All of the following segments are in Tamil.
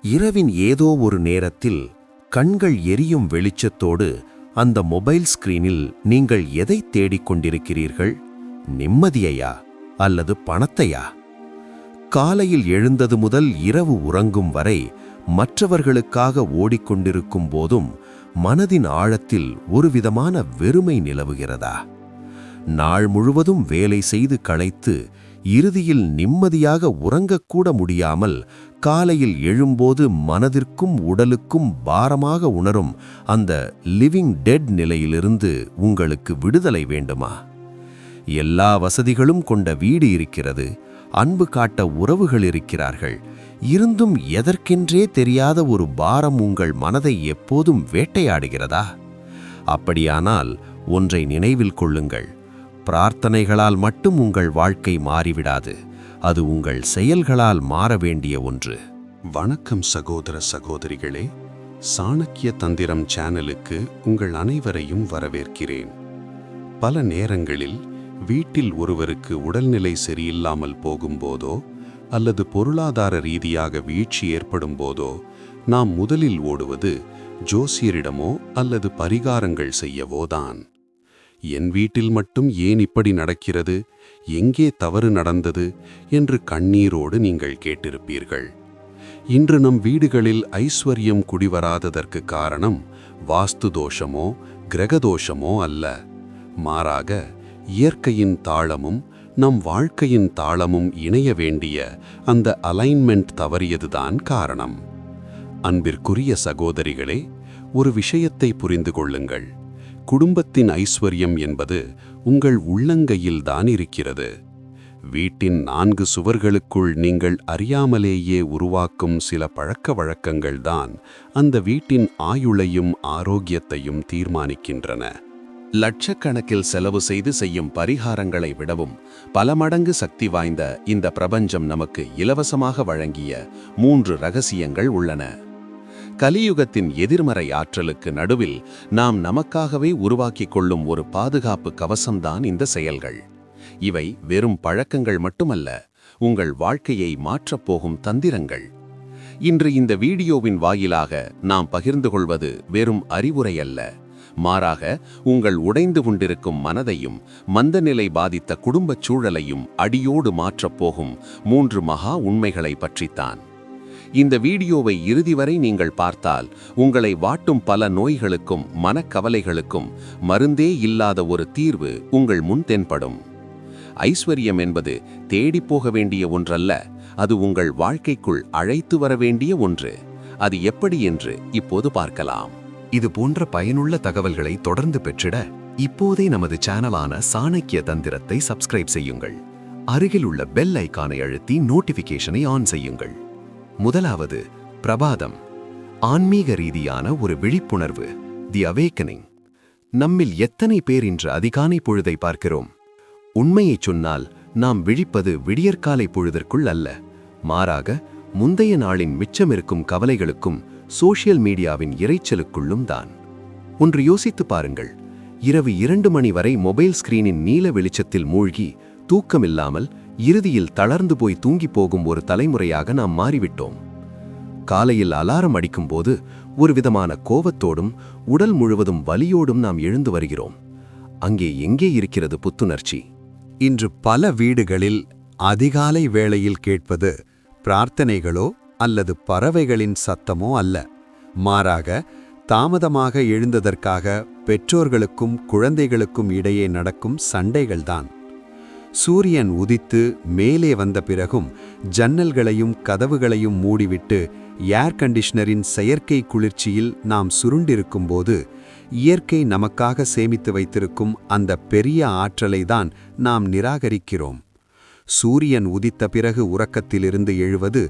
இரவின் ஏதோ ஒரு நேரத்தில் கண்கள் எரியும் வெளிச்சத்தோடு அந்த மொபைல் ஸ்கிரீனில் நீங்கள் எதை தேடிக் கொண்டிருக்கிறீர்கள்? நிம்மதியையா அல்லது பணத்தையா? காலையில் எழுந்தது முதல் இரவு உறங்கும் வரை மற்றவர்களுக்காக ஓடிக்கொண்டிருக்கும் போதும் மனதின் ஆழத்தில் ஒருவிதமான வெறுமை நிலவுகிறதா? நாள் முழுவதும் வேலை செய்து களைத்து இறுதியில் நிம்மதியாக உறங்கக்கூட முடியாமல் காலையில் எழும்போது மனதிற்கும் உடலுக்கும் பாரமாக உணரும் அந்த லிவிங் டெட் நிலையிலிருந்து உங்களுக்கு விடுதலை வேண்டுமா? எல்லா வசதிகளும் கொண்ட வீடு இருக்கிறது, அன்பு காட்ட உறவுகள் இருக்கிறார்கள். இருந்தும் எதற்கென்றே தெரியாத ஒரு பாரம் உங்கள் மனதை எப்போதும் வேட்டையாடுகிறதா? அப்படியானால் ஒன்றை நினைவில் கொள்ளுங்கள். பிரார்த்தனைகளால் மட்டும் உங்கள் வாழ்க்கை மாறிவிடாது. அது உங்கள் செயல்களால் மாற வேண்டிய ஒன்று. வணக்கம் சகோதர சகோதரிகளே, சாணக்கிய தந்திரம் சேனலுக்கு உங்கள் அனைவரையும் வரவேற்கிறேன். பல நேரங்களில் வீட்டில் ஒருவருக்கு உடல்நிலை சரியில்லாமல் போகும்போதோ அல்லது பொருளாதார ரீதியாக வீழ்ச்சி ஏற்படும் போதோ நாம் முதலில் ஓடுவது ஜோசியரிடமோ அல்லது பரிகாரங்கள் செய்யவோதான். என் வீட்டில் மட்டும் ஏன் இப்படி நடக்கிறது, எங்கே தவறு நடந்தது என்று கண்ணீரோடு நீங்கள் கேட்டிருப்பீர்கள். இன்று நம் வீடுகளில் ஐஸ்வர்யம் குடிவராததற்கு காரணம் வாஸ்து தோஷமோ கிரகதோஷமோ அல்ல. மாறாக இயற்கையின் தாளமும் நம் வாழ்க்கையின் தாளமும் இணைய வேண்டிய அந்த அலைன்மெண்ட் தவறியதுதான் காரணம். அன்பிற்குரிய சகோதரிகளே, ஒரு விஷயத்தை புரிந்து கொள்ளுங்கள். குடும்பத்தின் ஐஸ்வர்யம் என்பது உங்கள் உள்ளங்கையில்தான் இருக்கிறது. வீட்டின் 4 சுவர்களுக்குள் நீங்கள் அறியாமலேயே உருவாக்கும் சில பழக்க வழக்கங்கள்தான் அந்த வீட்டின் ஆயுளையும் ஆரோக்கியத்தையும் தீர்மானிக்கின்றன. லட்சக்கணக்கில் செலவு செய்து செய்யும் பரிகாரங்களை விடவும் பல மடங்கு சக்தி வாய்ந்த இந்த பிரபஞ்சம் நமக்கு இலவசமாக வழங்கிய 3 ரகசியங்கள் உள்ளன. கலியுகத்தின் எதிர்மறை ஆற்றலுக்கு நடுவில் நாம் நமக்காகவே உருவாக்கிக் கொள்ளும் ஒரு பாதுகாப்பு கவசம்தான் இந்த செயல்கள். இவை வெறும் பழக்கங்கள் மட்டுமல்ல, உங்கள் வாழ்க்கையை மாற்றப்போகும் தந்திரங்கள். இன்று இந்த வீடியோவின் வாயிலாக நாம் பகிர்ந்து கொள்வது வெறும் அறிவுரை அல்ல, மாறாக உங்கள் உடைந்து கொண்டிருக்கும் மனதையும் மந்தநிலை பாதித்த குடும்பச் சூழலையும் அடியோடு மாற்றப்போகும் 3 மகா உண்மைகளை பற்றித்தான். இந்த வீடியோவை இறுதி வரை நீங்கள் பார்த்தால் உங்களை வாட்டும் பல நோய்களுக்கும் மனக்கவலைகளுக்கும் மருந்தே இல்லாத ஒரு தீர்வு உங்கள் முன் தென்படும். ஐஸ்வர்யம் என்பது தேடி போக வேண்டிய ஒன்றல்ல, அது உங்கள் வாழ்க்கைக்குள் அழைத்து வர வேண்டிய ஒன்று. அது எப்படி என்று இப்போது பார்க்கலாம். இது போன்ற பயனுள்ள தகவல்களை தொடர்ந்து பெற்றிட இப்போதே நமது சேனலான சாணக்கிய தந்திரத்தை சப்ஸ்கிரைப் செய்யுங்கள். அருகில் உள்ள பெல் ஐகானை அழுத்தி நோட்டிபிகேஷனை ஆன் செய்யுங்கள். முதலாவது, பிரபாதம். ஆன்மீக ரீதியான ஒரு விழிப்புணர்வு, தி அவேக்கனிங். நம்மில் எத்தனை பேர் இன்று அதிகாலை பொழுதை பார்க்கிறோம்? உண்மையைச் சொன்னால் நாம் விழிப்பது விடியற்காலை பொழுதற்குள் அல்ல, மாறாக முந்தைய நாளின் மிச்சமிருக்கும் கவலைகளுக்கும் சோஷியல் மீடியாவின் இரைச்சலுக்குள்ளும் தான். ஒன்று யோசித்து பாருங்கள். இரவு 2 மணி வரை மொபைல் ஸ்கிரீனின் நீல வெளிச்சத்தில் மூழ்கி தூக்கமில்லாமல் இறுதியில் தளர்ந்து போய் தூங்கி போகும் ஒரு தலைமுறையாக நாம் மாறிவிட்டோம். காலையில் அலாரம் அடிக்கும்போது ஒரு விதமான கோபத்தோடும் உடல் முழுவதும் வலியோடும் நாம் எழுந்து வருகிறோம். அங்கே எங்கே இருக்கிறது புத்துணர்ச்சி? இன்று பல வீடுகளில் அதிகாலை வேளையில் கேட்பது பிரார்த்தனைகளோ அல்லது பறவைகளின் சத்தமோ அல்ல, மாறாக தாமதமாக எழுந்ததற்காக பெற்றோர்களுக்கும் குழந்தைகளுக்கும் இடையே நடக்கும் சண்டைகள்தான். சூரியன் உதித்து மேலே வந்த பிறகும் ஜன்னல்களையும் கதவுகளையும் மூடிவிட்டு ஏர் கண்டிஷனரின் செயற்கை குளிர்ச்சியில் நாம் சுருண்டிருக்கும்போது இயற்கை நமக்காக சேமித்து வைத்திருக்கும் அந்த பெரிய ஆற்றலை தான் நாம் நிராகரிக்கிறோம். சூரியன் உதித்த பிறகு உறக்கத்திலிருந்து எழுவது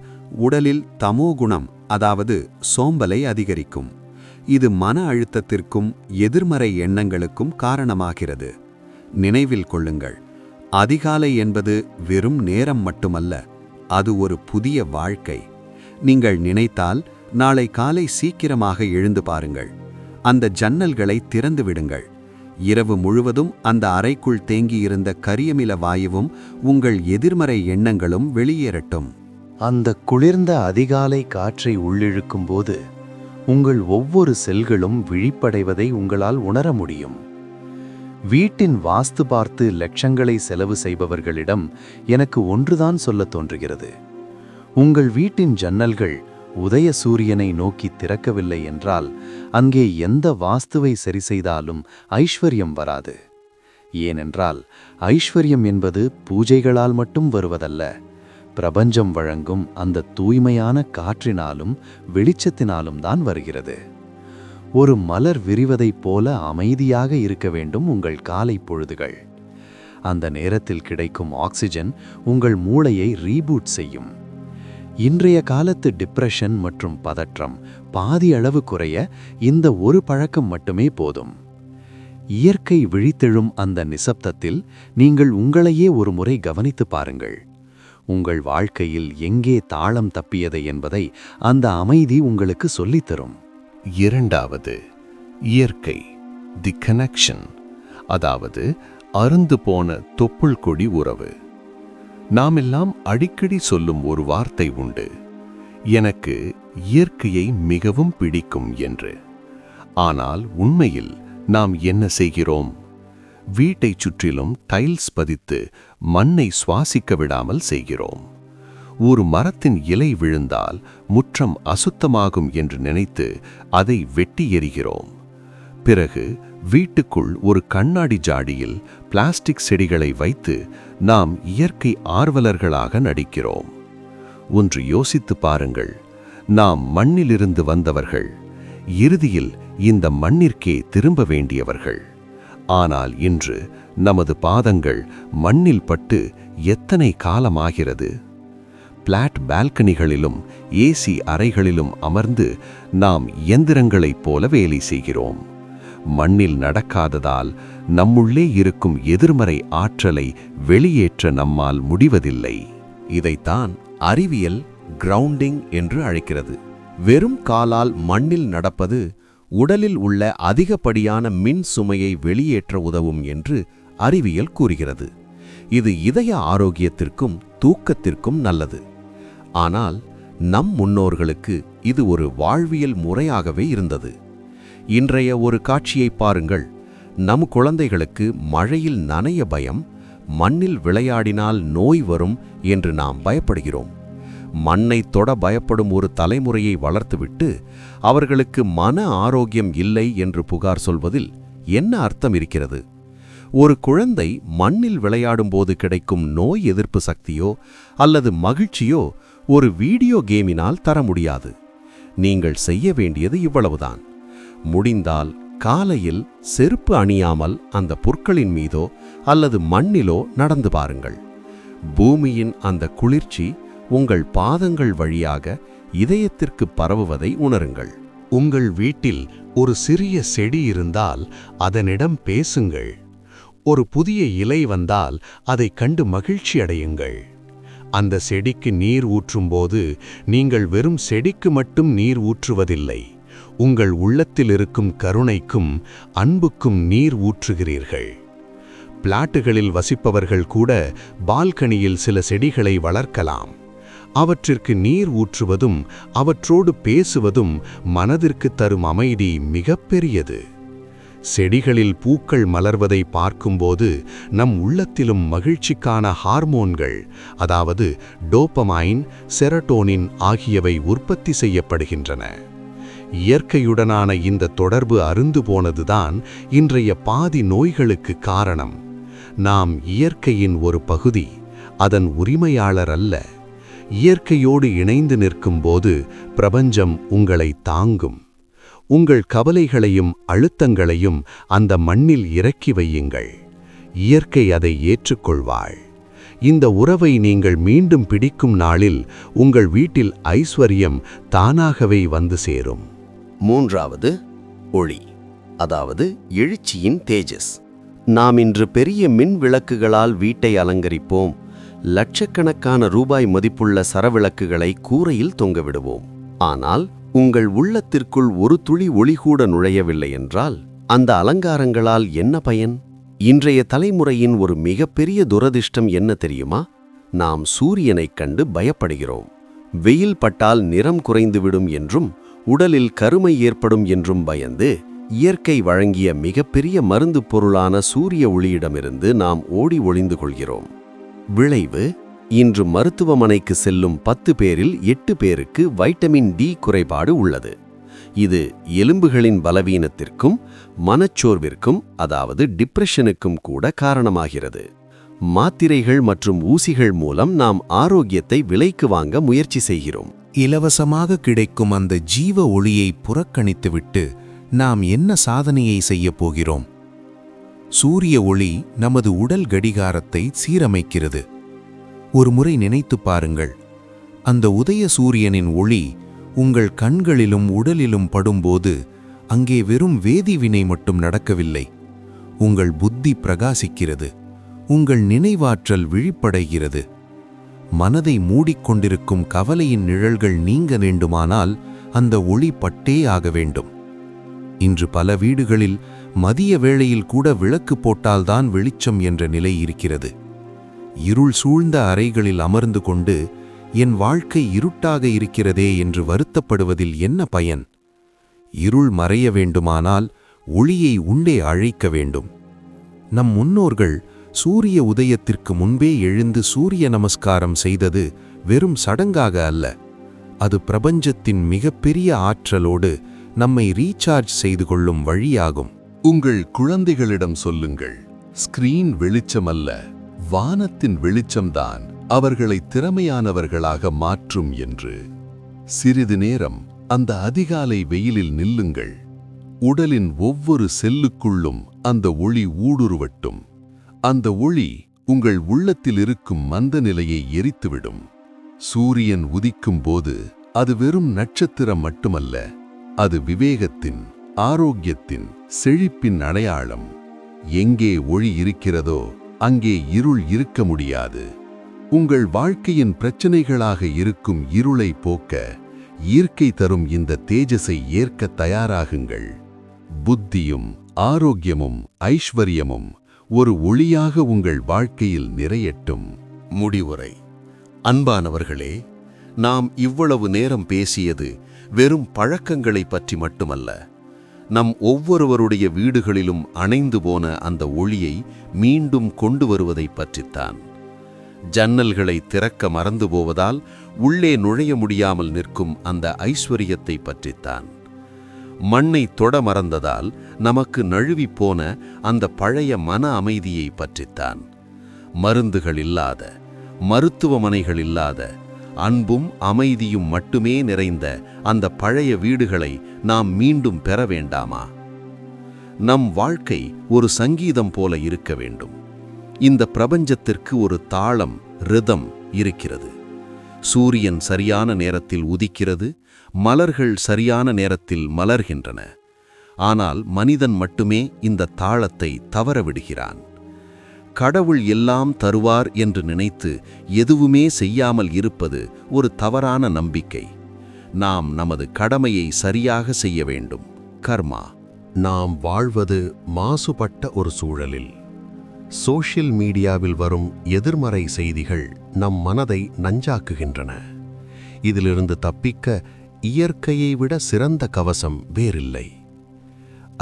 உடலில் தமோகுணம், அதாவது சோம்பலை அதிகரிக்கும். இது மன அழுத்தத்திற்கும் எதிர்மறை எண்ணங்களுக்கும் காரணமாகிறது. நினைவில் கொள்ளுங்கள், அதிகாலை என்பது வெறும் நேரம் மட்டுமல்ல, அது ஒரு புதிய வாழ்க்கை. நீங்கள் நினைத்தால் நாளை காலை சீக்கிரமாக எழுந்து பாருங்கள். அந்த ஜன்னல்களை திறந்து விடுங்கள். இரவு முழுவதும் அந்த அறைக்குள் தேங்கியிருந்த கரியமில வாயுவும் உங்கள் எதிர்மறை எண்ணங்களும் வெளியேறட்டும். அந்த குளிர்ந்த அதிகாலை காற்றை உள்ளிழுக்கும்போது உங்கள் ஒவ்வொரு செல்களும் விழிப்படைவதை உங்களால் உணர முடியும். வீட்டின் வாஸ்து பார்த்து லட்சங்களை செலவு செய்பவர்களிடம் எனக்கு ஒன்றுதான் சொல்லத் தோன்றுகிறது. உங்கள் வீட்டின் ஜன்னல்கள் உதய சூரியனை நோக்கி திறக்கவில்லை என்றால் அங்கே எந்த வாஸ்துவை சரி செய்தாலும் ஐஸ்வர்யம் வராது. ஏனென்றால் ஐஸ்வர்யம் என்பது பூஜைகளால் மட்டும் வருவதல்ல, பிரபஞ்சம் வழங்கும் அந்த தூய்மையான காற்றினாலும் வெளிச்சத்தினாலும் தான் வருகிறது. ஒரு மலர் விரிவதைப் போல அமைதியாக இருக்க வேண்டும் உங்கள் காலை பொழுதுகள். அந்த நேரத்தில் கிடைக்கும் ஆக்சிஜன் உங்கள் மூளையை ரீபூட் செய்யும். இன்றைய காலத்து டிப்ரெஷன் மற்றும் பதற்றம் பாதி அளவு குறைய இந்த ஒரு பழக்கம் மட்டுமே போதும். இயற்கை விழித்தெழும் அந்த நிசப்தத்தில் நீங்கள் உங்களையே ஒரு முறை கவனித்து பாருங்கள். உங்கள் வாழ்க்கையில் எங்கே தாளம் தப்பியது என்பதை அந்த அமைதி உங்களுக்கு சொல்லித்தரும். இரண்டாவது, இயற்கை, தி கனெக்ஷன், அதாவது அருந்து போன தொப்புள் கொடி உறவு. நாமெல்லாம் அடிக்கடி சொல்லும் ஒரு வார்த்தை உண்டு, எனக்கு இயற்கையை மிகவும் பிடிக்கும் என்று. ஆனால் உண்மையில் நாம் என்ன செய்கிறோம்? வீட்டைச் சுற்றிலும் டைல்ஸ் பதித்து மண்ணை சுவாசிக்க விடாமல் செய்கிறோம். ஒரு மரத்தின் இலை விழுந்தால் முற்றம் அசுத்தமாகும் என்று நினைத்து அதை வெட்டி எறிகிறோம். பிறகு வீட்டுக்குள் ஒரு கண்ணாடி ஜாடியில் பிளாஸ்டிக் செடிகளை வைத்து நாம் இயற்கை ஆர்வலர்களாக நடிக்கிறோம். ஒன்று யோசித்து பாருங்கள், நாம் மண்ணிலிருந்து வந்தவர்கள், இறுதியில் இந்த மண்ணிற்கே திரும்ப வேண்டியவர்கள். ஆனால் இன்று நமது பாதங்கள் மண்ணில் பட்டு எத்தனை காலமாகிறது? பிளாட் பால்கனிகளிலும் ஏசி அறைகளிலும் அமர்ந்து நாம் இயந்திரங்களைப் போல வேலை செய்கிறோம். மண்ணில் நடக்காததால் நம்முள்ளே இருக்கும் எதிர்மறை ஆற்றலை வெளியேற்ற நம்மால் முடிவதில்லை. இதைத்தான் அறிவியல் கிரவுண்டிங் என்று அழைக்கிறது. வெறும் காலால் மண்ணில் நடப்பது உடலில் உள்ள அதிகப்படியான மின் சுமையை வெளியேற்ற உதவும் என்று அறிவியல் கூறுகிறது. இது இதய ஆரோக்கியத்திற்கும் தூக்கத்திற்கும் நல்லது. ஆனால் நம் முன்னோர்களுக்கு இது ஒரு வாழ்வியல் முறையாகவே இருந்தது. இன்றைய ஒரு காட்சியை பாருங்கள். நம் குழந்தைகளுக்கு மழையில் நனைய பயம், மண்ணில் விளையாடினால் நோய் வரும் என்று நாம் பயப்படுகிறோம். மண்ணை தொட பயப்படும் ஒரு தலைமுறையை வளர்த்துவிட்டு அவர்களுக்கு மன ஆரோக்கியம் இல்லை என்று புகார் சொல்வதில் என்ன அர்த்தம் இருக்கிறது? ஒரு குழந்தை மண்ணில் விளையாடும்போது கிடைக்கும் நோய் எதிர்ப்பு சக்தியோ அல்லது மகிழ்ச்சியோ ஒரு வீடியோ கேமினால் தர முடியாது. நீங்கள் செய்ய வேண்டியது இவ்வளவுதான். முடிந்தால் காலையில் செருப்பு அணியாமல் அந்த புற்களின் மீதோ அல்லது மண்ணிலோ நடந்து பாருங்கள். பூமியின் அந்த குளிர்ச்சி உங்கள் பாதங்கள் வழியாக இதயத்திற்கு பரவுவதை உணருங்கள். உங்கள் வீட்டில் ஒரு சிறிய செடி இருந்தால் அதனிடம் பேசுங்கள். ஒரு புதிய இலை வந்தால் அதைக் கண்டு மகிழ்ச்சி அடையுங்கள். அந்த செடிக்கு நீர் ஊற்றும்போது நீங்கள் வெறும் செடிக்கு மட்டும் நீர் ஊற்றுவதில்லை, உங்கள் உள்ளத்தில் இருக்கும் கருணைக்கும் அன்புக்கும் நீர் ஊற்றுகிறீர்கள். பிளாட்டுகளில் வசிப்பவர்கள் கூட பால்கனியில் சில செடிகளை வளர்க்கலாம். அவற்றிற்கு நீர் ஊற்றுவதும் அவற்றோடு பேசுவதும் மனதிற்கு தரும் அமைதி மிகப்பெரியது. செடிகளில் பூக்கள் மலர்வதை பார்க்கும்போது நம் உள்ளத்திலும் மகிழ்ச்சிக்கான ஹார்மோன்கள், அதாவது டோபமைன், செரட்டோனின் ஆகியவை உற்பத்தி செய்யப்படுகின்றன. இயற்கையுடனான இந்த தொடர்பு அருந்து போனதுதான் இன்றைய பாதி நோய்களுக்கு காரணம். நாம் இயற்கையின் ஒரு பகுதி, அதன் உரிமையாளர் அல்ல. இயற்கையோடு இணைந்து நிற்கும்போது பிரபஞ்சம் உங்களை தாங்கும். உங்கள் கவலைகளையும் அழுத்தங்களையும் அந்த மண்ணில் இறக்கி வையுங்கள். இயற்கை அதை ஏற்றுக்கொள்வாள். இந்த உறவை நீங்கள் மீண்டும் பிடிக்கும் நாளில் உங்கள் வீட்டில் ஐஸ்வர்யம் தானாகவே வந்து சேரும். மூன்றாவது, ஒளி, அதாவது எழுச்சியின் தேஜஸ். நாம் இன்று பெரிய மின் விளக்குகளால் வீட்டை அலங்கரிப்போம். லட்சக்கணக்கான ரூபாய் மதிப்புள்ள சரவிளக்குகளை கூரையில் தொங்கவிடுவோம். ஆனால் உங்கள் உள்ளத்திற்குள் ஒரு துளி ஒளி கூட நுழையவில்லை என்றால் அந்த அலங்காரங்களால் என்ன பயன்? இன்றைய தலைமுறையின் ஒரு மிகப்பெரிய துரதிர்ஷ்டம் என்ன தெரியுமா? நாம் சூரியனைக் கண்டு பயப்படுகிறோம். வெயில் பட்டால் நிறம் குறைந்துவிடும் என்றும் உடலில் கருமை ஏற்படும் என்றும் பயந்து இயற்கை வழங்கிய மிகப்பெரிய மருந்து பொருளான சூரிய ஒளியிடமிருந்து நாம் ஓடி ஒளிந்து கொள்கிறோம். விளைவு: இன்று மருத்துவமனைக்கு செல்லும் 10 பேரில் 8 பேருக்கு வைட்டமின் டி குறைபாடு உள்ளது. இது எலும்புகளின் பலவீனத்திற்கும் மனச்சோர்விற்கும், அதாவது டிப்ரெஷனுக்கும் கூட காரணமாகிறது. மாத்திரைகள் மற்றும் ஊசிகள் மூலம் நாம் ஆரோக்கியத்தை விலைக்கு வாங்க முயற்சி செய்கிறோம். இலவசமாக கிடைக்கும் அந்த ஜீவ ஒளியை புறக்கணித்துவிட்டு நாம் என்ன சாதனையை செய்யப் போகிறோம்? சூரிய ஒளி நமது உடல் கடிகாரத்தை சீரமைக்கிறது. ஒரு முறை நினைத்துப் பாருங்கள், அந்த உதய சூரியனின் ஒளி உங்கள் கண்களிலும் உடலிலும் படும்போது அங்கே வெறும் வேதிவினை மட்டும் நடக்கவில்லை. உங்கள் புத்தி பிரகாசிக்கிறது, உங்கள் நினைவாற்றல் விழிப்படைகிறது. மனதை மூடிக்கொண்டிருக்கும் கவலையின் நிழல்கள் நீங்க வேண்டுமானால் அந்த ஒளி பட்டே ஆக வேண்டும். இன்று பல வீடுகளில் மதிய வேளையில் கூட விளக்கு போட்டால்தான் வெளிச்சம் என்ற நிலை இருக்கிறது. இருள் சூழ்ந்த அறைகளில் அமர்ந்து கொண்டு என் வாழ்க்கை இருட்டாக இருக்கிறதே என்று வருத்தப்படுவதில் என்ன பயன்? இருள் மறைய வேண்டுமானால் ஒளியை உள்ளே அழைக்க வேண்டும். நம் முன்னோர்கள் சூரிய உதயத்திற்கு முன்பே எழுந்து சூரிய நமஸ்காரம் செய்தது வெறும் சடங்காக அல்ல, அது பிரபஞ்சத்தின் மிகப்பெரிய ஆற்றலோடு நம்மை ரீசார்ஜ் செய்து கொள்ளும் வழியாகும். உங்கள் குழந்தைகளிடம் சொல்லுங்கள், ஸ்கிரீன் வெளிச்சமல்ல, வானத்தின் வெளிச்சம்தான் அவர்களை திறமையானவர்களாக மாற்றும் என்று. சிறிது நேரம் அந்த அதிகாலை வெயிலில் நில்லுங்கள். உடலின் ஒவ்வொரு செல்லுக்குள்ளும் அந்த ஒளி ஊடுருவட்டும். அந்த ஒளி உங்கள் உள்ளத்தில் இருக்கும் மந்த நிலையை எரித்துவிடும். சூரியன் உதிக்கும் போது அது வெறும் நட்சத்திரம் மட்டுமல்ல, அது விவேகத்தின், ஆரோக்கியத்தின், செழிப்பின் அடையாளம். எங்கே ஒளி இருக்கிறதோ அங்கே இருள் இருக்க முடியாது. உங்கள் வாழ்க்கையின் பிரச்சனைகளாக இருக்கும் இருளை போக்க இயற்கை தரும் இந்த தேஜஸை ஏற்க தயாராகுங்கள். புத்தியும் ஆரோக்கியமும் ஐஸ்வர்யமும் ஒரு ஒளியாக உங்கள் வாழ்க்கையில் நிறையட்டும். முடிவுரை: அன்பானவர்களே, நாம் இவ்வளவு நேரம் பேசியது வெறும் பழக்கங்களை பற்றி மட்டுமல்ல, நம் ஒவ்வொருவருடைய வீடுகளிலும் அணைந்து போன அந்த ஒளியை மீண்டும் கொண்டு வருவதை பற்றித்தான். ஜன்னல்களை திறக்க மறந்து போவதால் உள்ளே நுழைய முடியாமல் நிற்கும் அந்த ஐஸ்வர்யத்தை பற்றித்தான். மண்ணை தொட மறந்ததால் நமக்கு நழுவிப் போன அந்த பழைய மன அமைதியை பற்றித்தான். மருந்துகள் இல்லாத, மருத்துவமனைகள் இல்லாத, அன்பும் அமைதியும் மட்டுமே நிறைந்த அந்த பழைய வீடுகளை நாம் மீண்டும் பெற வேண்டாமா? நம் வாழ்க்கை ஒரு சங்கீதம் போல இருக்க வேண்டும். இந்த பிரபஞ்சத்திற்கு ஒரு தாளம், ரிதம் இருக்கிறது. சூரியன் சரியான நேரத்தில் உதிக்கிறது, மலர்கள் சரியான நேரத்தில் மலர்கின்றன. ஆனால் மனிதன் மட்டுமே இந்த தாளத்தை தவறவிடுகிறான். கடவுள் எல்லாம் தருவார் என்று நினைத்து எதுவுமே செய்யாமல் இருப்பது ஒரு தவறான நம்பிக்கை. நாம் நமது கடமையை சரியாக செய்ய வேண்டும். கர்மா. நாம் வாழ்வது மாசுபட்ட ஒரு சூழலில். சோஷியல் மீடியாவில் வரும் எதிர்மறை செய்திகள் நம் மனதை நஞ்சாக்குகின்றன. இதிலிருந்து தப்பிக்க இயற்கையை விட சிறந்த கவசம் வேறில்லை.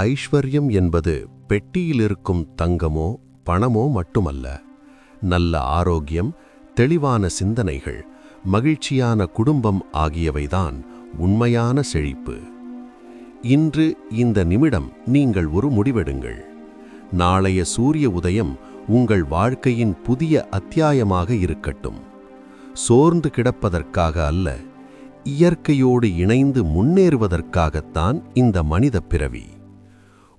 ஐஸ்வர்யம் என்பது பெட்டியில் இருக்கும் தங்கமோ பணமோ மட்டுமல்ல. நல்ல ஆரோக்கியம், தெளிவான சிந்தனைகள், மகிழ்ச்சியான குடும்பம் ஆகியவைதான் உண்மையான செழிப்பு. இன்று இந்த நிமிடம் நீங்கள் ஒரு முடிவெடுங்கள். நாளைய சூரிய உதயம் உங்கள் வாழ்க்கையின் புதிய அத்தியாயமாக இருக்கட்டும். சோர்ந்து கிடப்பதற்காக அல்ல, இயற்கையோடு இணைந்து முன்னேறுவதற்காகத்தான் இந்த மனித பிறவி.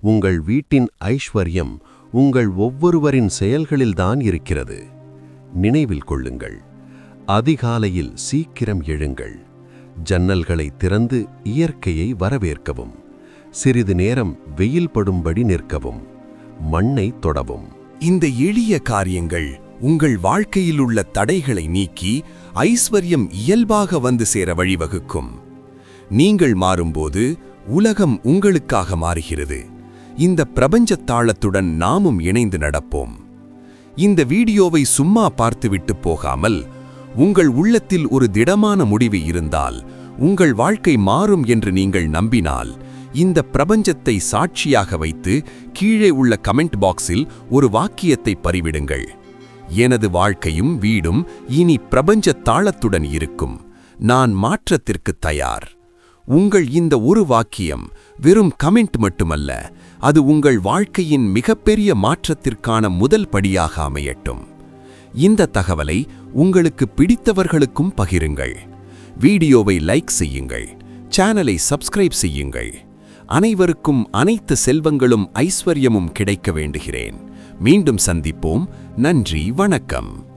உங்கள் வீட்டின் ஐஸ்வர்யம் உங்கள் ஒவ்வொருவரின் செயல்களில்தான் இருக்கிறது. நினைவில் கொள்ளுங்கள், அதிகாலையில் சீக்கிரம் எழுங்கள். ஜன்னல்களை திறந்து இயற்கையை வரவேற்கவும். சிறிது நேரம் வெயில் படும்படி நிற்கவும். மண்ணை தொடவும். இந்த எளிய காரியங்கள் உங்கள் வாழ்க்கையில் உள்ள தடைகளை நீக்கி ஐஸ்வர்யம் இயல்பாக வந்து சேர வழிவகுக்கும். நீங்கள் மாறும்போது உலகம் உங்களுக்காக மாறுகிறது. இந்த பிரபஞ்சத் தாளத்துடன் நாமும் இணைந்து நடப்போம். இந்த வீடியோவை சும்மா பார்த்துவிட்டு போகாமல் உங்கள் உள்ளத்தில் ஒரு திடமான முடிவு இருந்தால், உங்கள் வாழ்க்கை மாறும் என்று நீங்கள் நம்பினால், இந்த பிரபஞ்சத்தை சாட்சியாக வைத்து கீழே உள்ள கமெண்ட் பாக்ஸில் ஒரு வாக்கியத்தை பதிவிடுங்கள். எனது வாழ்க்கையும் வீடும் இனி பிரபஞ்ச தாளத்துடன் இருக்கும். நான் மாற்றத்திற்கு தயார். உங்கள் இந்த ஒரு வாக்கியம் வெறும் கமெண்ட் மட்டுமல்ல, அது உங்கள் வாழ்க்கையின் மிகப்பெரிய மாற்றத்திற்கான முதல் படியாக அமையட்டும். இந்த தகவலை உங்களுக்கு பிடித்தவர்களுக்கும் பகிருங்கள். வீடியோவை லைக் செய்யுங்கள். சேனலை சப்ஸ்கிரைப் செய்யுங்கள். அனைவருக்கும் அனைத்து செல்வங்களும் ஐஸ்வர்யமும் கிடைக்க வேண்டுகிறேன். மீண்டும் சந்திப்போம். நன்றி, வணக்கம்.